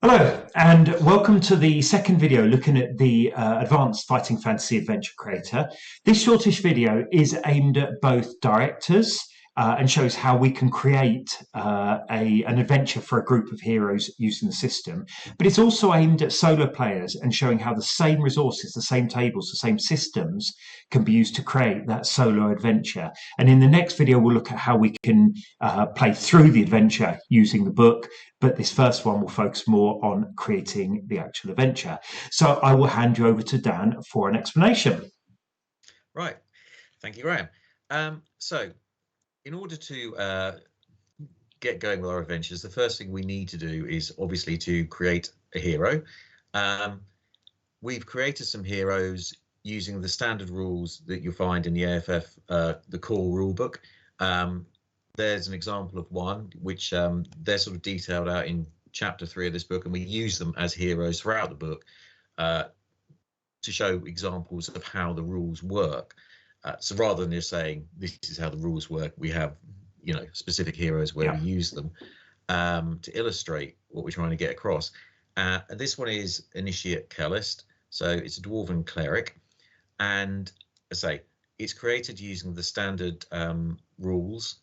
Hello, and welcome to the second video looking at the Advanced Fighting Fantasy Adventure Creator. This shortish video is aimed at both directors and shows how we can create an adventure for a group of heroes using the system. But it's also aimed at solo players and showing how the same resources, the same tables, the same systems can be used to create that solo adventure. And in the next video, we'll look at how we can play through the adventure using the book, but this first one will focus more on creating the actual adventure. So I will hand you over to Dan for an explanation. Right. Thank you, Graham. So in order to get going with our adventures, the first thing we need to do is obviously to create a hero. We've created some heroes using the standard rules that you'll find in the AFF, the core rulebook. There's an example of one which they're sort of detailed out in chapter 3 of this book, and we use them as heroes throughout the book to show examples of how the rules work. So rather than just saying this is how the rules work, we have specific heroes where we use them to illustrate what we're trying to get across. This one is Initiate Cellist, so it's a dwarven cleric, and as I say, it's created using the standard rules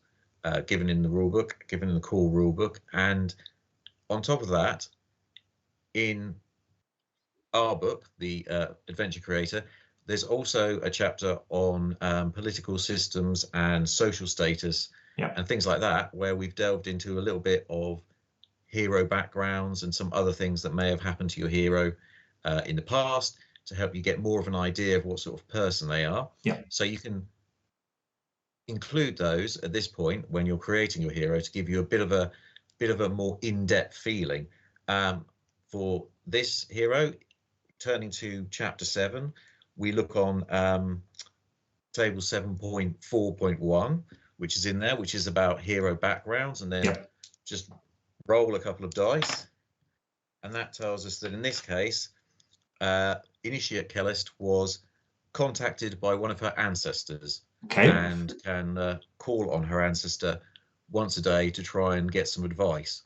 given in the rulebook, given in the core rulebook, and on top of that, in our book, the Adventure Creator, there's also a chapter on political systems and social status and things like that, where we've delved into a little bit of hero backgrounds and some other things that may have happened to your hero in the past to help you get more of an idea of what sort of person they are. So you can include those at this point when you're creating your hero to give you a bit of a more in-depth feeling. For this hero, turning to chapter 7, we look on table 7.4.1, which is in there, which is about hero backgrounds, and then just roll a couple of dice, and that tells us that in this case, Initiate Cellist was contacted by one of her ancestors and can call on her ancestor once a day to try and get some advice.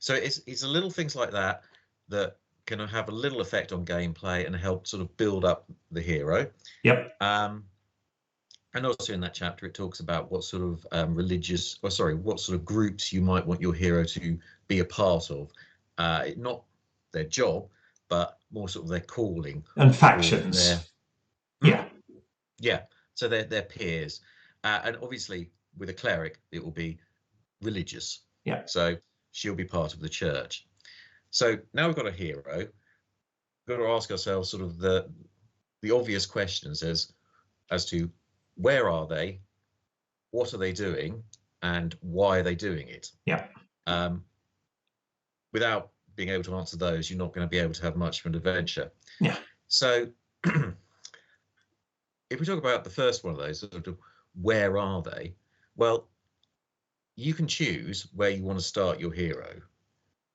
So it's a little things like that that can have a little effect on gameplay and help sort of build up the hero. And also in that chapter, it talks about what sort of what sort of groups you might want your hero to be a part of. Not their job, but more sort of their calling and factions. So they're peers, and obviously with a cleric, it will be religious. So she'll be part of the church. So now we've got a hero. We've got to ask ourselves sort of the obvious questions as to where are they, what are they doing, and why are they doing it? Without being able to answer those, you're not going to be able to have much of an adventure. So if we talk about the first one of those, sort of where are they? Well, you can choose where you want to start your hero.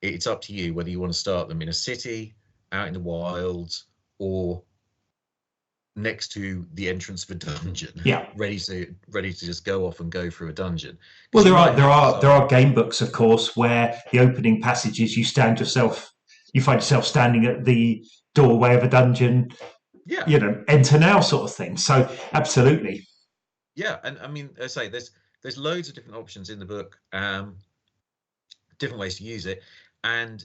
It's up to you whether you want to start them in a city, out in the wilds, or next to the entrance of a dungeon, ready to just go off and go through a dungeon. Well, there are game books, of course, where the opening passages you find yourself standing at the doorway of a dungeon. Enter now sort of thing. So absolutely. And I mean, I say there's loads of different options in the book, different ways to use it, and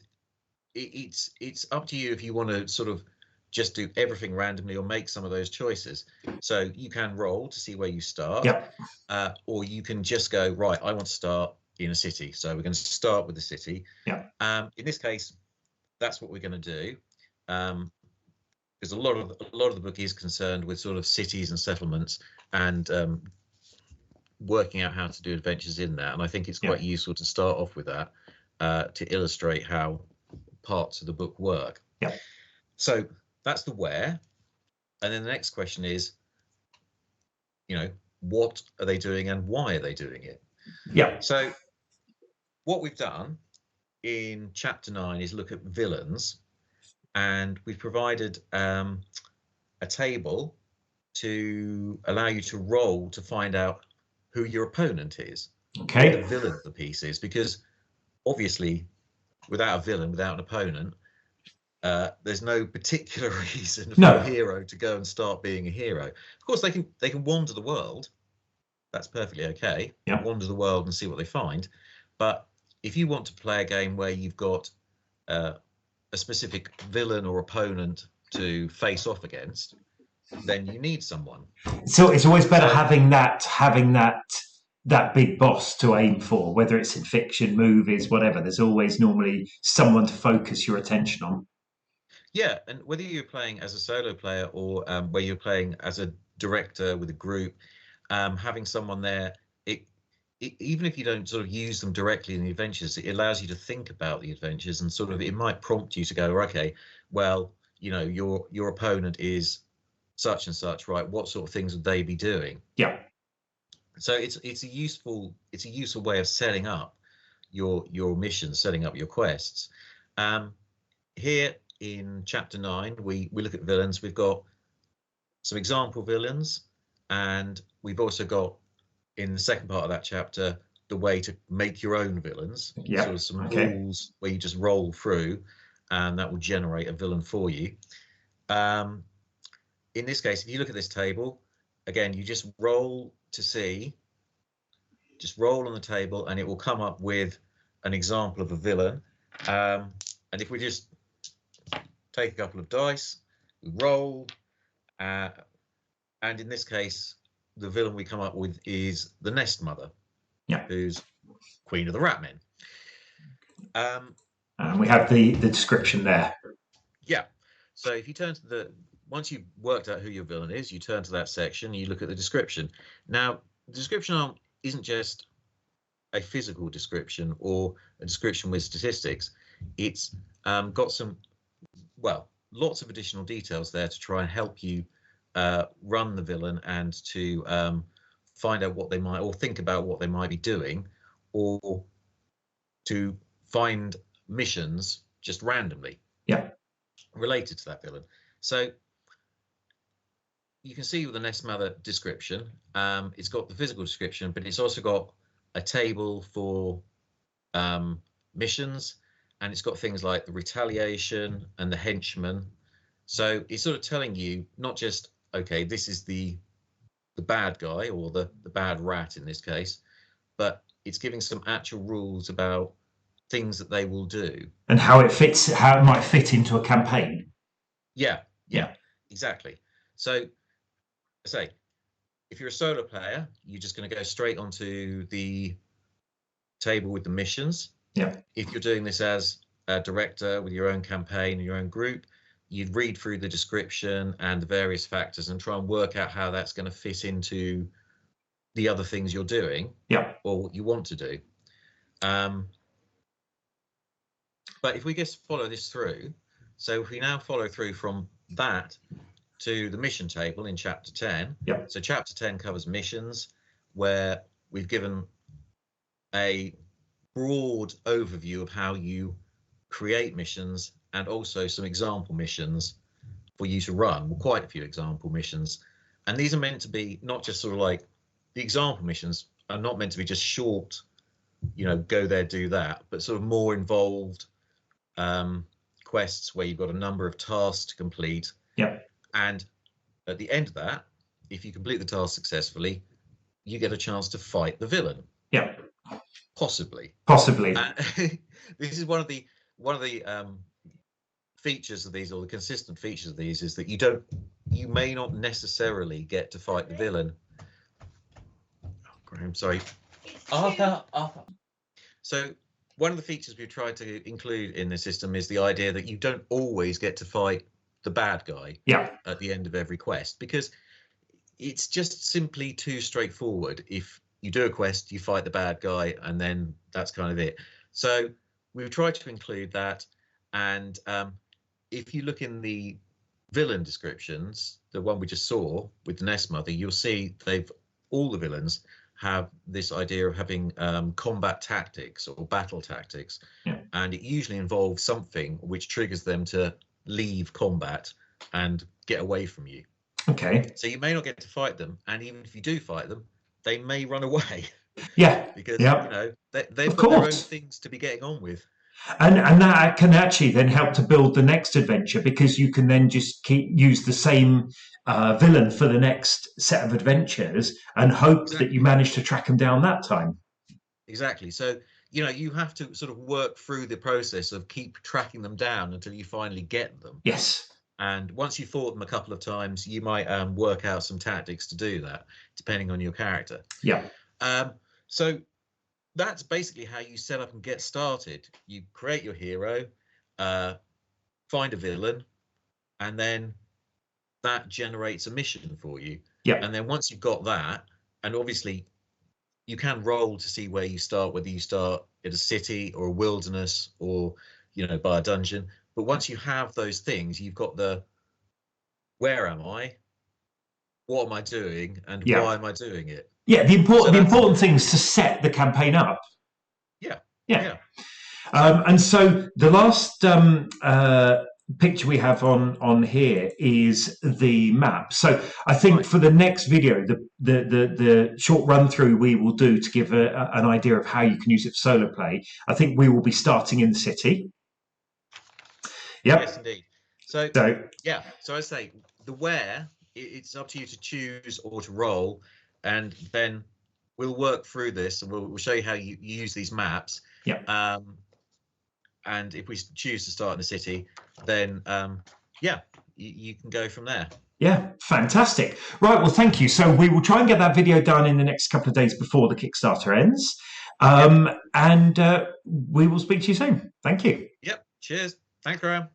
it's up to you if you want to sort of just do everything randomly or make some of those choices. So you can roll to see where you start, or you can just go, right, I want to start in a city, so we're going to start with the city. In this case, that's what we're going to do, because a lot of the book is concerned with sort of cities and settlements and working out how to do adventures in that, and I think it's quite useful to start off with that to illustrate how parts of the book work. So that's the where, and then the next question is, what are they doing and why are they doing it? So what we've done in chapter 9 is look at villains, and we've provided a table to allow you to roll to find out who your opponent is, what the villain of the piece is, because obviously without a villain, without an opponent, there's no particular reason for No. a hero to go and start being a hero. Of course, they can wander the world. That's perfectly okay. Yeah. Wander the world and see what they find. But if you want to play a game where you've got a specific villain or opponent to face off against, then you need someone. So it's always better having that big boss to aim for, whether it's in fiction, movies, whatever. There's always normally someone to focus your attention on. Yeah, and whether you're playing as a solo player or where you're playing as a director with a group, having someone there, even if you don't sort of use them directly in the adventures, it allows you to think about the adventures, and sort of it might prompt you to go, okay, well, you know, your opponent is such and such, right? What sort of things would they be doing? Yeah. So it's a useful way of setting up your missions, setting up your quests. Here in chapter 9, we look at villains. We've got some example villains, and we've also got, in the second part of that chapter, the way to make your own villains. Yeah. Sort of some rules where you just roll through, and that will generate a villain for you. In this case, if you look at this table, again, you just roll to see, just roll on the table, and it will come up with an example of a villain. And if we just take a couple of dice, we roll, and in this case, the villain we come up with is the Nest Mother, who's Queen of the Ratmen. And we have the description there. Yeah. So if you turn to once you've worked out who your villain is, you turn to that section, you look at the description. Now, the description isn't just a physical description or a description with statistics. It's got some, well, lots of additional details there to try and help you run the villain and to find out what they might, or think about what they might be doing, or to find missions just randomly related to that villain. So you can see with the Nest Mother description, it's got the physical description, but it's also got a table for missions, and it's got things like the retaliation and the henchman. So it's sort of telling you not just, okay, this is the bad guy or the bad rat in this case, but it's giving some actual rules about things that they will do and how it might fit into a campaign. Yeah, exactly. So I say, if you're a solo player, you're just going to go straight onto the table with the missions. Yeah. If you're doing this as a director with your own campaign and your own group, you'd read through the description and the various factors and try and work out how that's going to fit into the other things you're doing, or what you want to do. But if we just follow this through, so if we now follow through from that to the mission table in chapter 10. So chapter 10 covers missions, where we've given a broad overview of how you create missions, and also some example missions for you to run. Well, quite a few example missions. And these are meant to be not just sort of like, the example missions are not meant to be just short, you know, go there, do that, but sort of more involved quests where you've got a number of tasks to complete. And at the end of that, if you complete the task successfully, you get a chance to fight the villain. Possibly. This is one of the features of these, or the consistent features of these, is that you may not necessarily get to fight the villain. Oh, Graham, sorry. Arthur. So one of the features we've tried to include in the system is the idea that you don't always get to fight the bad guy at the end of every quest, because it's just simply too straightforward. If you do a quest, you fight the bad guy, and then that's kind of it. So we've tried to include that. And if you look in the villain descriptions, the one we just saw with the Nest Mother, you'll see all the villains have this idea of having combat tactics or battle tactics, and it usually involves something which triggers them to leave combat and get away from you. So you may not get to fight them, and even if you do fight them, they may run away. Because you know they've got their own things to be getting on with. And that can actually then help to build the next adventure, because you can then just use the same villain for the next set of adventures and hope that you Exactly. manage to track them down that time. Exactly. So, you have to sort of work through the process of keep tracking them down until you finally get them. Yes. And once you've fought them a couple of times, you might work out some tactics to do that, depending on your character. Yeah. So that's basically how you set up and get started. You create your hero, find a villain, and then that generates a mission for you. Yeah. And then once you've got that, and obviously you can roll to see where you start, whether you start at a city or a wilderness or, by a dungeon. But once you have those things, you've got the where am I, what am I doing, and Yeah. why am I doing it? Yeah. The important thing is to set the campaign up. Yeah. Yeah. And so the last picture we have on here is the map. So I think for the next video, the short run through we will do to give an idea of how you can use it for solo play, I think we will be starting in the city. Yep. Yes, indeed. So yeah, so I say the where, it's up to you to choose or to roll, and then we'll work through this and we'll show you how you use these maps. Yeah. And if we choose to start in the city, then yeah, you can go from there. Yeah, fantastic. Right, well, thank you. So we will try and get that video done in the next couple of days before the Kickstarter ends. And we will speak to you soon. Thank you. Yep. Cheers. Thanks, Graham.